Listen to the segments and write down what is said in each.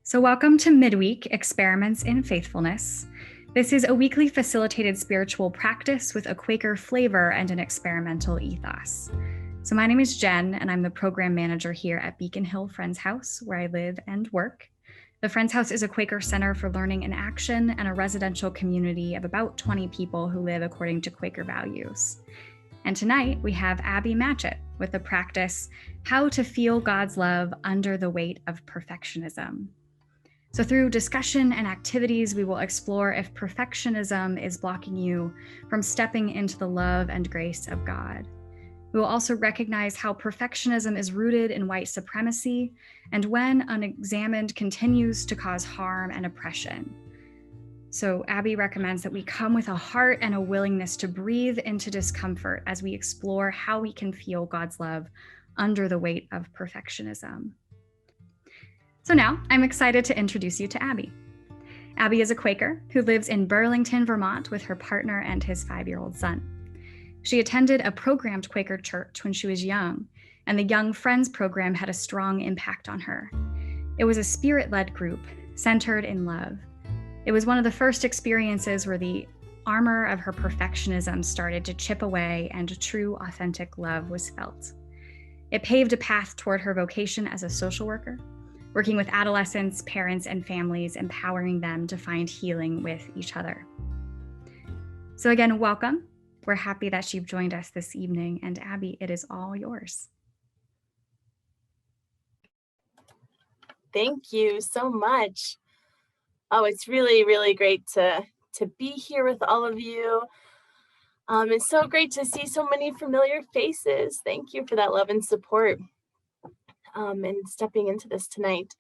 So welcome to Midweek Experiments in Faithfulness. This is a weekly facilitated spiritual practice with a Quaker flavor and an experimental ethos. So my name is Jen, and I'm the program manager here at Beacon Hill Friends House, where I live and work. The Friends House is a Quaker center for learning and action and a residential community of about 20 people who live according to Quaker values. And tonight we have Abby Matchette with the practice, How to Feel God's Love Under the Weight of Perfectionism. So through discussion and activities, we will explore if perfectionism is blocking you from stepping into the love and grace of God. We will also recognize how perfectionism is rooted in white supremacy and when unexamined continues to cause harm and oppression. So Abby recommends that we come with a heart and a willingness to breathe into discomfort as we explore how we can feel God's love under the weight of perfectionism. So now I'm excited to introduce you to Abby. Abby is a Quaker who lives in Burlington, Vermont with her partner and his 5-year-old son. She attended a programmed Quaker church when she was young, and the Young Friends program had a strong impact on her. It was a spirit-led group centered in love. It was one of the first experiences where the armor of her perfectionism started to chip away and true, authentic love was felt. It paved a path toward her vocation as a social worker, working with adolescents, parents, and families, empowering them to find healing with each other. So again, welcome. We're happy that you've joined us this evening, and Abby, it is all yours. Thank you so much. Oh, it's really, really great to be here with all of you. It's so great to see so many familiar faces. Thank you for that love and support. And stepping into this tonight.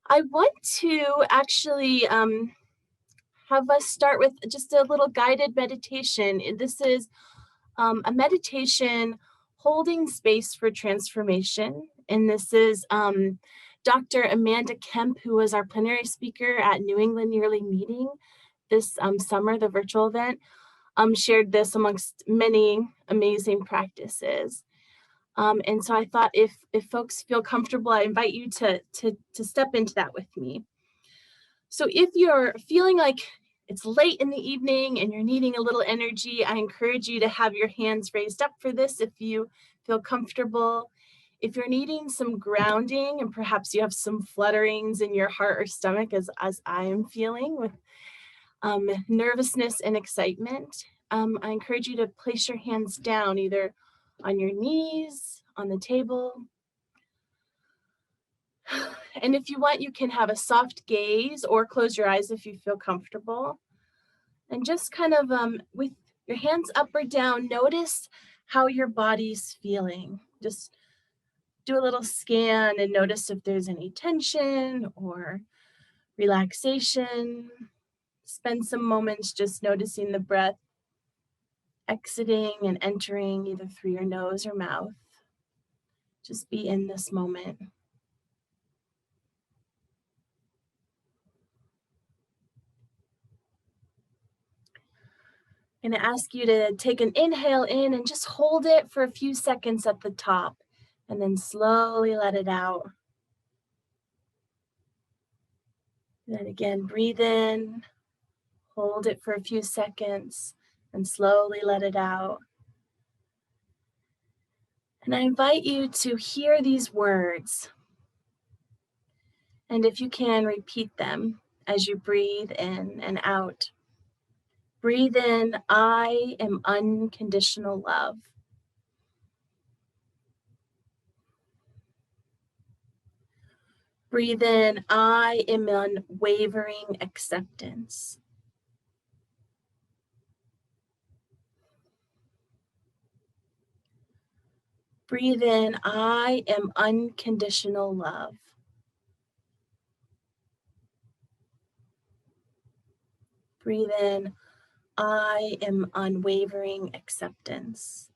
I want to actually have us start with just a little guided meditation. This is a meditation holding space for transformation. And this is Dr. Amanda Kemp, who was our plenary speaker at New England Yearly Meeting this summer, the virtual event, shared this amongst many amazing practices. And so I thought if folks feel comfortable, I invite you to step into that with me. So if you're feeling like it's late in the evening and you're needing a little energy, I encourage you to have your hands raised up for this if you feel comfortable. If you're needing some grounding and perhaps you have some flutterings in your heart or stomach as I am feeling with nervousness and excitement, I encourage you to place your hands down either on your knees, on the table. And if you want, you can have a soft gaze or close your eyes if you feel comfortable. And just kind of with your hands up or down, notice how your body's feeling. Just do a little scan and notice if there's any tension or relaxation. Spend some moments just noticing the breath exiting and entering either through your nose or mouth. Just be in this moment. I'm going to ask you to take an inhale in and just hold it for a few seconds at the top, and then slowly let it out. Then again, breathe in, hold it for a few seconds, and slowly let it out. And I invite you to hear these words. And if you can, repeat them as you breathe in and out. Breathe in, I am unconditional love. Breathe in, I am unwavering acceptance. Breathe in, I am unconditional love. Breathe in, I am unwavering acceptance.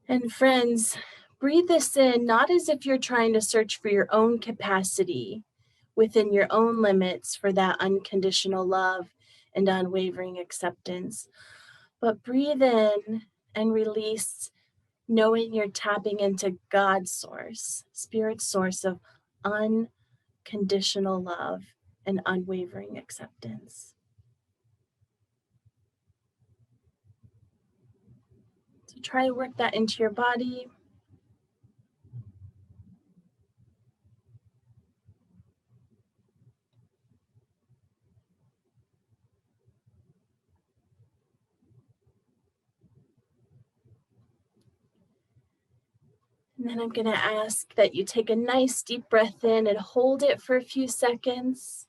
And friends, breathe this in not as if you're trying to search for your own capacity within your own limits for that unconditional love and unwavering acceptance, but breathe in and release knowing you're tapping into God's source, Spirit's source of unconditional love and unwavering acceptance. So try to work that into your body. And then I'm going to ask that you take a nice deep breath in and hold it for a few seconds.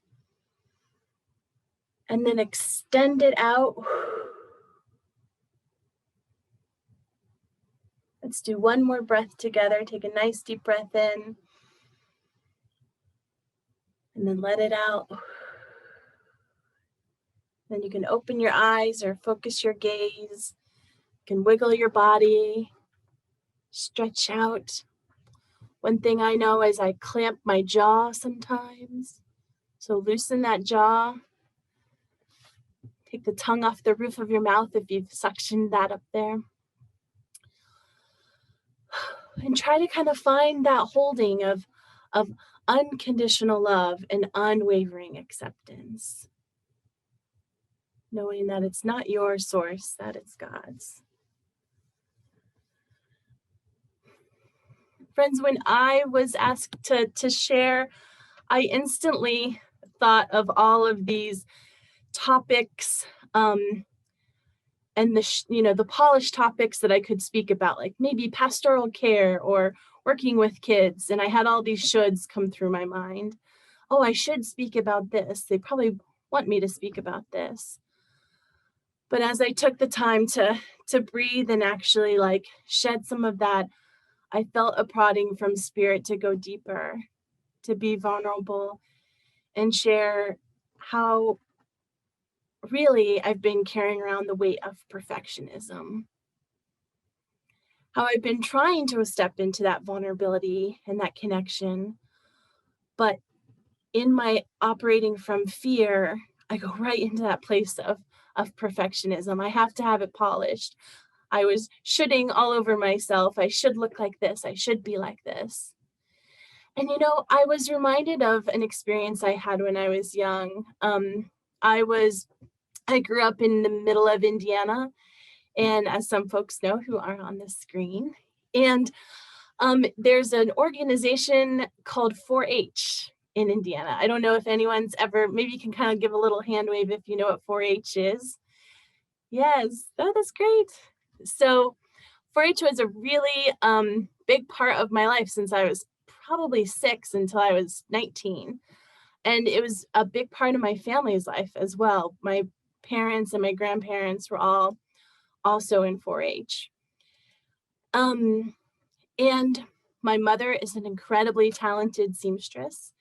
And then extend it out. Let's do one more breath together. Take a nice deep breath in. And then let it out. Then you can open your eyes or focus your gaze. You can wiggle your body, stretch out. One thing I know is I clamp my jaw sometimes. So loosen that jaw. Take the tongue off the roof of your mouth if you've suctioned that up there. And try to kind of find that holding of unconditional love and unwavering acceptance. Knowing that it's not your source, that it's God's. Friends, when I was asked to share, I instantly thought of all of these topics and the polished topics that I could speak about, like maybe pastoral care or working with kids. And I had all these shoulds come through my mind. Oh, I should speak about this. They probably want me to speak about this. But as I took the time to breathe and actually like shed some of that, I felt a prodding from Spirit to go deeper, to be vulnerable and share how really I've been carrying around the weight of perfectionism. How I've been trying to step into that vulnerability and that connection, but in my operating from fear, I go right into that place of perfectionism. I have to have it polished. I was shoulding all over myself. I should look like this. I should be like this. And, I was reminded of an experience I had when I was young. I grew up in the middle of Indiana, and as some folks know who are on the screen, and there's an organization called 4-H in Indiana. I don't know if anyone's ever, maybe you can kind of give a little hand wave if you know what 4-H is. Yes, that's great. So 4-H was a really big part of my life since I was probably 6 until I was 19. And it was a big part of my family's life as well. My parents and my grandparents were all also in 4-H. And my mother is an incredibly talented seamstress.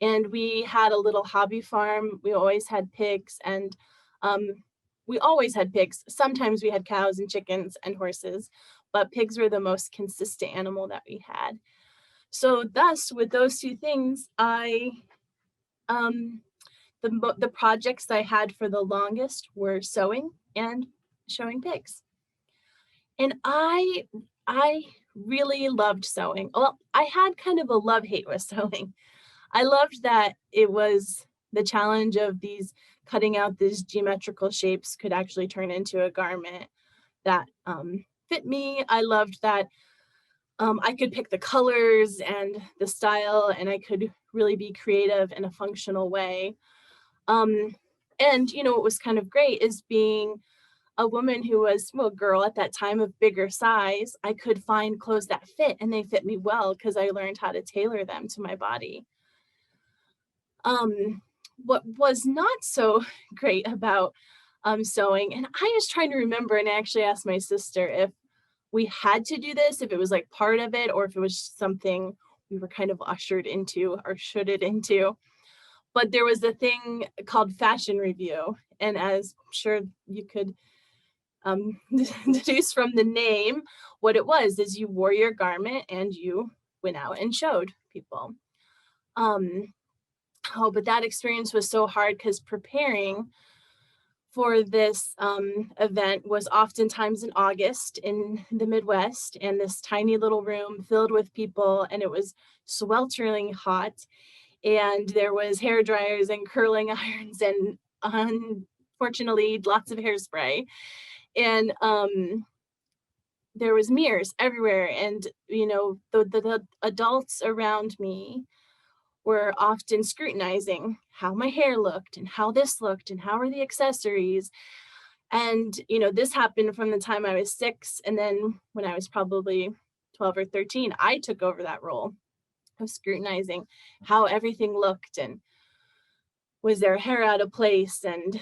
And we had a little hobby farm. We always had pigs, and we always had pigs. Sometimes we had cows and chickens and horses, but pigs were the most consistent animal that we had. So thus, with those two things, the projects I had for the longest were sewing and showing pigs. And I really loved sewing. Well, I had kind of a love-hate with sewing. I loved that it was the challenge of cutting out these geometrical shapes could actually turn into a garment that fit me. I loved that I could pick the colors and the style, and I could really be creative in a functional way. And what was kind of great is being a woman who was, a girl at that time of bigger size, I could find clothes that fit, and they fit me well because I learned how to tailor them to my body. What was not so great about sewing, and I was trying to remember, and I actually asked my sister if we had to do this, if it was like part of it, or if it was something we were kind of ushered into or shouldded into. But there was a thing called fashion review, and as I'm sure you could deduce from the name, what it was is you wore your garment and you went out and showed people. But that experience was so hard because preparing for this event was oftentimes in August in the Midwest, and this tiny little room filled with people, and it was sweltering hot, and there was hair dryers and curling irons and unfortunately lots of hairspray, and there was mirrors everywhere, and the adults around me were often scrutinizing how my hair looked and how this looked and how are the accessories. And this happened from the time I was 6, and then when I was probably 12 or 13, I took over that role of scrutinizing how everything looked, and was their hair out of place, and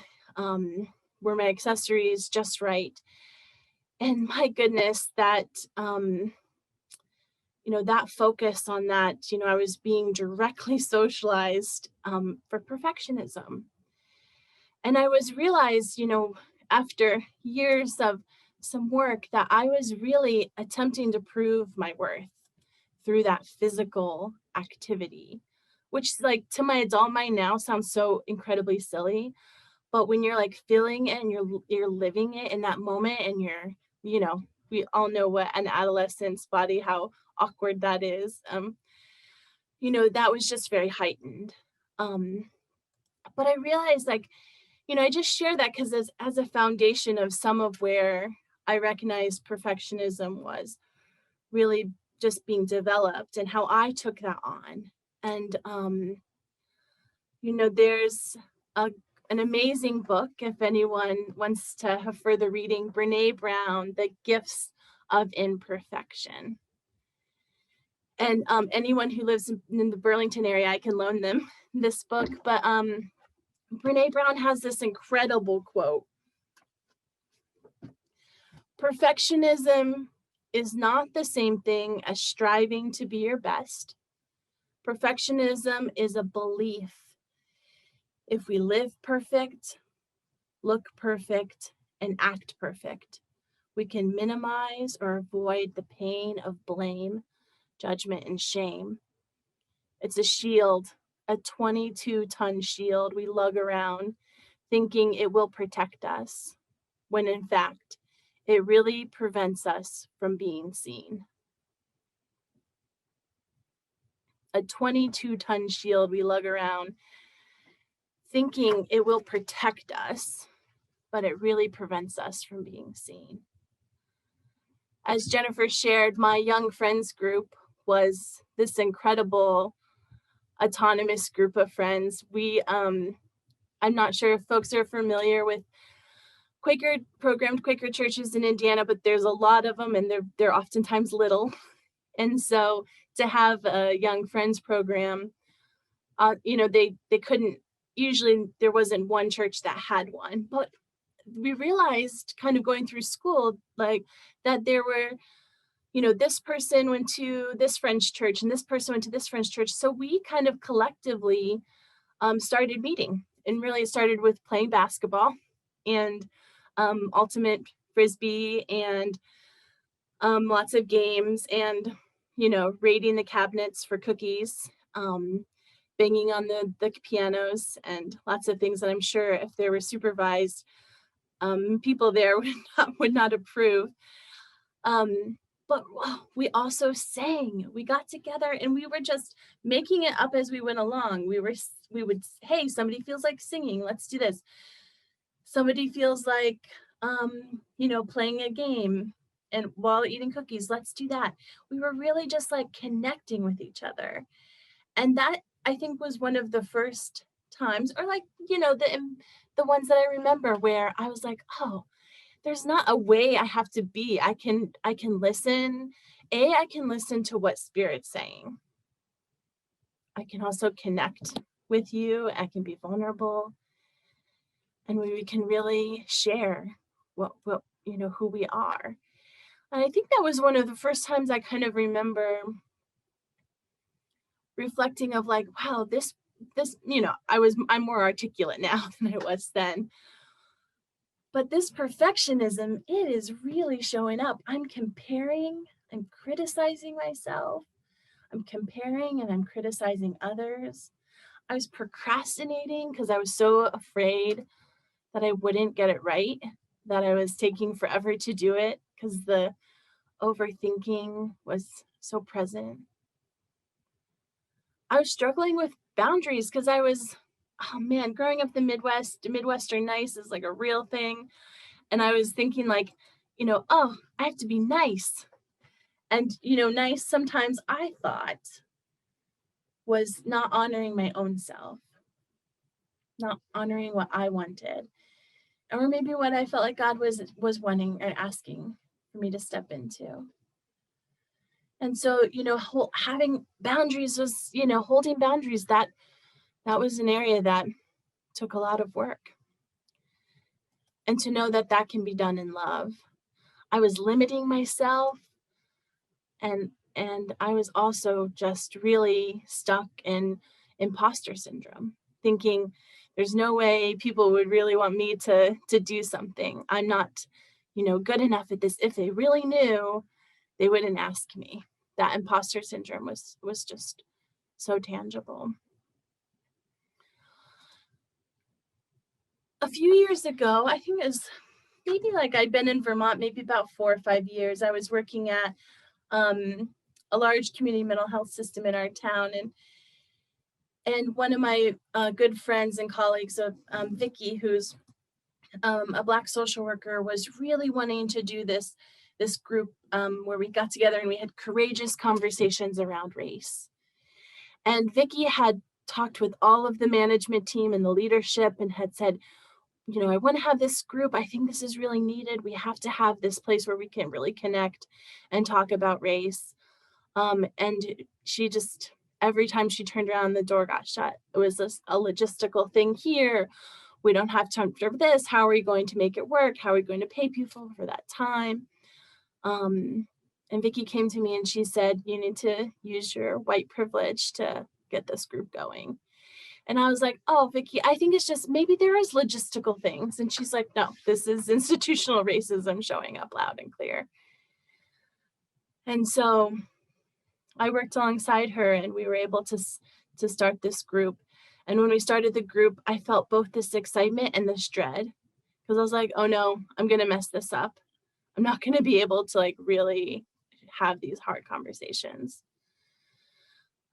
were my accessories just right. And my goodness, that that focus on that, I was being directly socialized for perfectionism. And I was realized, after years of some work, that I was really attempting to prove my worth through that physical activity, which, like, to my adult mind now sounds so incredibly silly. But when you're like feeling it and you're living it in that moment, and we all know what an adolescent's body, how awkward that is. That was just very heightened. But I realized, like, I just share that because as a foundation of some of where I recognized perfectionism was really just being developed, and how I took that on. And there's an amazing book, if anyone wants to have further reading, Brene Brown, The Gifts of Imperfection. And anyone who lives in the Burlington area, I can loan them this book. But Brene Brown has this incredible quote: "Perfectionism is not the same thing as striving to be your best. Perfectionism is a belief. If we live perfect, look perfect, and act perfect, we can minimize or avoid the pain of blame, judgment, and shame. It's a shield, a 22-ton shield we lug around thinking it will protect us, when in fact, it really prevents us from being seen." A 22-ton shield we lug around thinking it will protect us, but it really prevents us from being seen. As Jennifer shared, my young friends group was this incredible autonomous group of friends. I'm not sure if folks are familiar with programmed Quaker churches in Indiana, but there's a lot of them, and they're oftentimes little. And so to have a young friends program, they couldn't, usually there wasn't one church that had one, but we realized kind of going through school, like, that there were, this person went to this friend's church and this person went to this friend's church. So we kind of collectively started meeting, and really started with playing basketball and ultimate frisbee, and lots of games, and raiding the cabinets for cookies, banging on the pianos, and lots of things that I'm sure if there were supervised people there would not approve. But we also sang. We got together and we were just making it up as we went along. We would, hey, somebody feels like singing, let's do this. Somebody feels like playing a game and while eating cookies, let's do that. We were really just like connecting with each other. And that, I think, was one of the first times, or like, the ones that I remember where I was like, oh, there's not a way I have to be. I can listen. I can listen to what Spirit's saying. I can also connect with you. I can be vulnerable. And we can really share what who we are. And I think that was one of the first times I kind of remember reflecting of like, wow, this, I'm more articulate now than I was then. But this perfectionism, it is really showing up. I'm comparing, I'm criticizing myself. I'm comparing and I'm criticizing others. I was procrastinating because I was so afraid that I wouldn't get it right, that I was taking forever to do it because the overthinking was so present. I was struggling with boundaries because I was, oh man, growing up in the Midwest, Midwestern nice is like a real thing. And I was thinking like, oh, I have to be nice. And, nice sometimes I thought was not honoring my own self, not honoring what I wanted, or maybe what I felt like God was wanting or asking for me to step into. And so, having boundaries was, holding boundaries, that was an area that took a lot of work. And to know that that can be done in love. I was limiting myself, and I was also just really stuck in imposter syndrome, thinking there's no way people would really want me to do something. I'm not, good enough at this. If they really knew, they wouldn't ask me. That imposter syndrome was just so tangible. A few years ago, I think it was maybe like I'd been in Vermont maybe about 4 or 5 years. I was working at a large community mental health system in our town, and one of my good friends and colleagues of Vicky, who's a Black social worker, was really wanting to do this group where we got together and we had courageous conversations around race. And Vicky had talked with all of the management team and the leadership and had said, I want to have this group. I think this is really needed. We have to have this place where we can really connect and talk about race. And she just, every time she turned around, the door got shut. It was a logistical thing here. We don't have time for this. How are we going to make it work? How are we going to pay people for that time? And Vicky came to me and she said, you need to use your white privilege to get this group going. And I was like, oh, Vicky, I think it's just maybe there is logistical things. And she's like, no, this is institutional racism showing up loud and clear. And so I worked alongside her and we were able to start this group. And when we started the group, I felt both this excitement and this dread, because I was like, oh no, I'm going to mess this up. I'm not going to be able to like really have these hard conversations.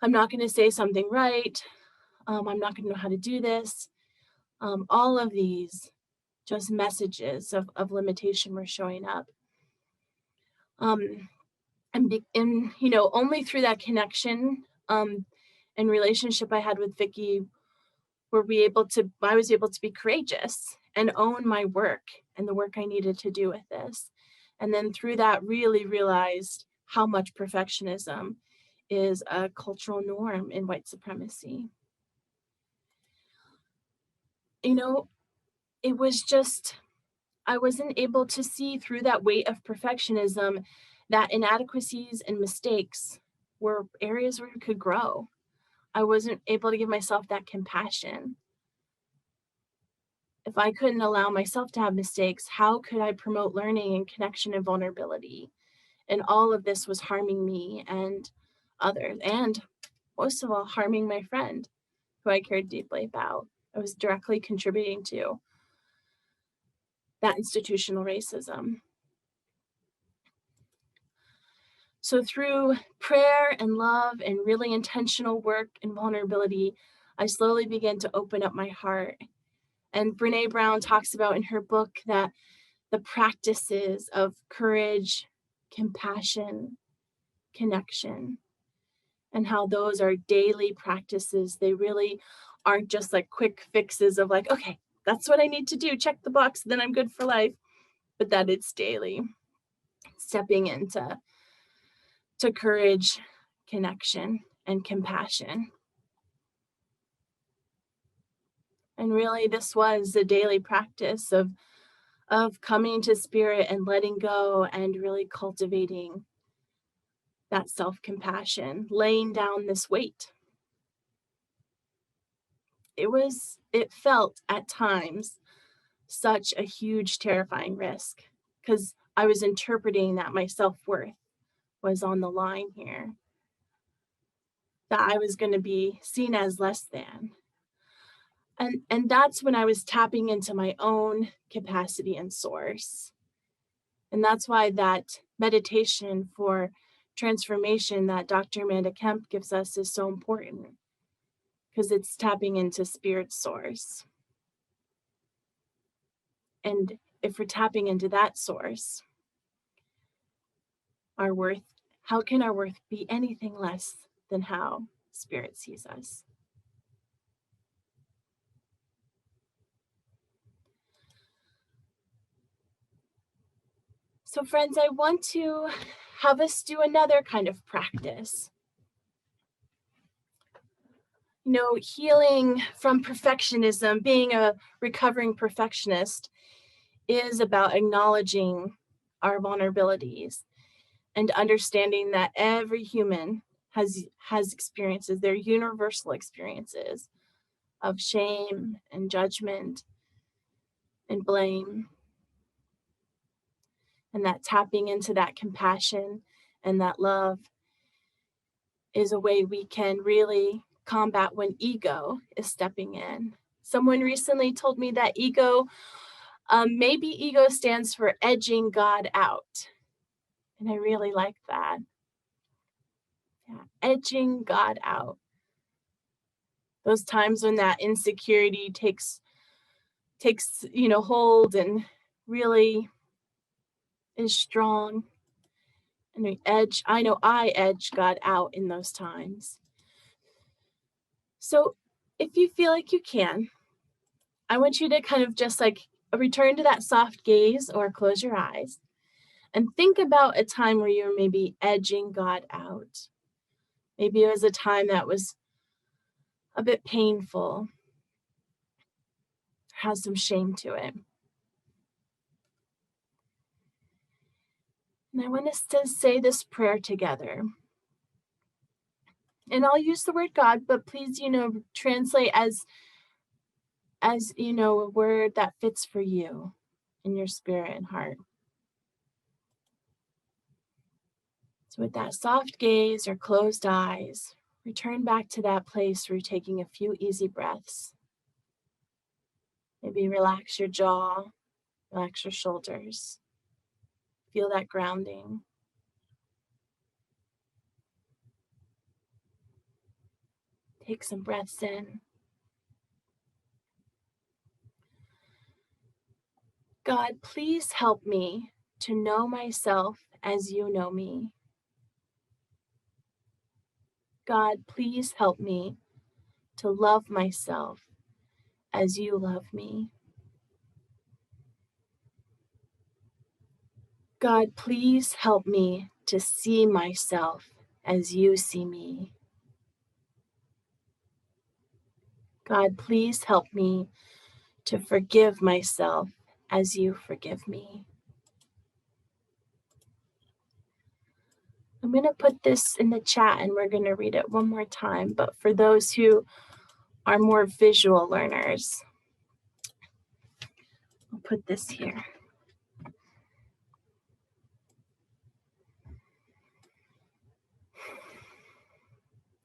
I'm not going to say something right. I'm not going to know how to do this. All of these just messages of limitation were showing up. And only through that connection and relationship I had with Vicky I was able to be courageous and own my work and the work I needed to do with this. And then through that, really realized how much perfectionism is a cultural norm in white supremacy. It was just, I wasn't able to see through that weight of perfectionism that inadequacies and mistakes were areas where we could grow. I wasn't able to give myself that compassion. If I couldn't allow myself to have mistakes, how could I promote learning and connection and vulnerability? And all of this was harming me and others, and most of all, harming my friend who I cared deeply about. I was directly contributing to that institutional racism. So through prayer and love and really intentional work and vulnerability, I slowly began to open up my heart. And Brene Brown talks about in her book that the practices of courage, compassion, connection, and how those are daily practices. They really aren't just like quick fixes of like, okay, that's what I need to do. Check the box, then I'm good for life. But that it's daily stepping into courage, connection, and compassion. And really, this was a daily practice of coming to spirit and letting go and really cultivating that self-compassion, laying down this weight. It felt at times such a huge, terrifying risk, because I was interpreting that my self-worth was on the line here, that I was going to be seen as less than. And that's when I was tapping into my own capacity and source. And that's why that meditation for transformation that Dr. Amanda Kemp gives us is so important, because it's tapping into spirit source. And if we're tapping into that source, our worth, how can our worth be anything less than how spirit sees us? So friends, I want to have us do another kind of practice. You know, healing from perfectionism, being a recovering perfectionist, is about acknowledging our vulnerabilities and understanding that every human has experiences, they're universal experiences of shame and judgment and blame. And that tapping into that compassion and that love is a way we can really combat when ego is stepping in. Someone recently told me that maybe ego stands for edging God out. And I really like that. Yeah, edging God out. Those times when that insecurity takes hold and really is strong. And I know I edge God out in those times. So if you feel like you can, I want you to kind of just like return to that soft gaze or close your eyes and think about a time where you're maybe edging God out. Maybe it was a time that was a bit painful, has some shame to it. And I want us to say this prayer together. And I'll use the word God, but please, translate as a word that fits for you in your spirit and heart. So with that soft gaze or closed eyes, return back to that place where you're taking a few easy breaths. Maybe relax your jaw, relax your shoulders. Feel that grounding. Take some breaths in. God, please help me to know myself as you know me. God, please help me to love myself as you love me. God, please help me to see myself as you see me. God, please help me to forgive myself as you forgive me. I'm going to put this in the chat and we're going to read it one more time. But for those who are more visual learners, I'll put this here.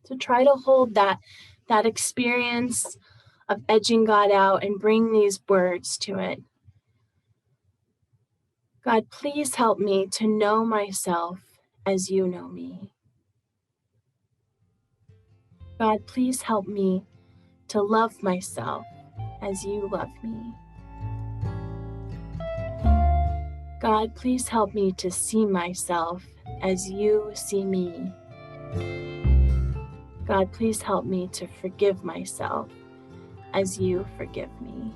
So try to hold that experience of edging God out and bring these words to it. God, please help me to know myself as you know me. God, please help me to love myself as you love me. God, please help me to see myself as you see me. God, please help me to forgive myself as you forgive me.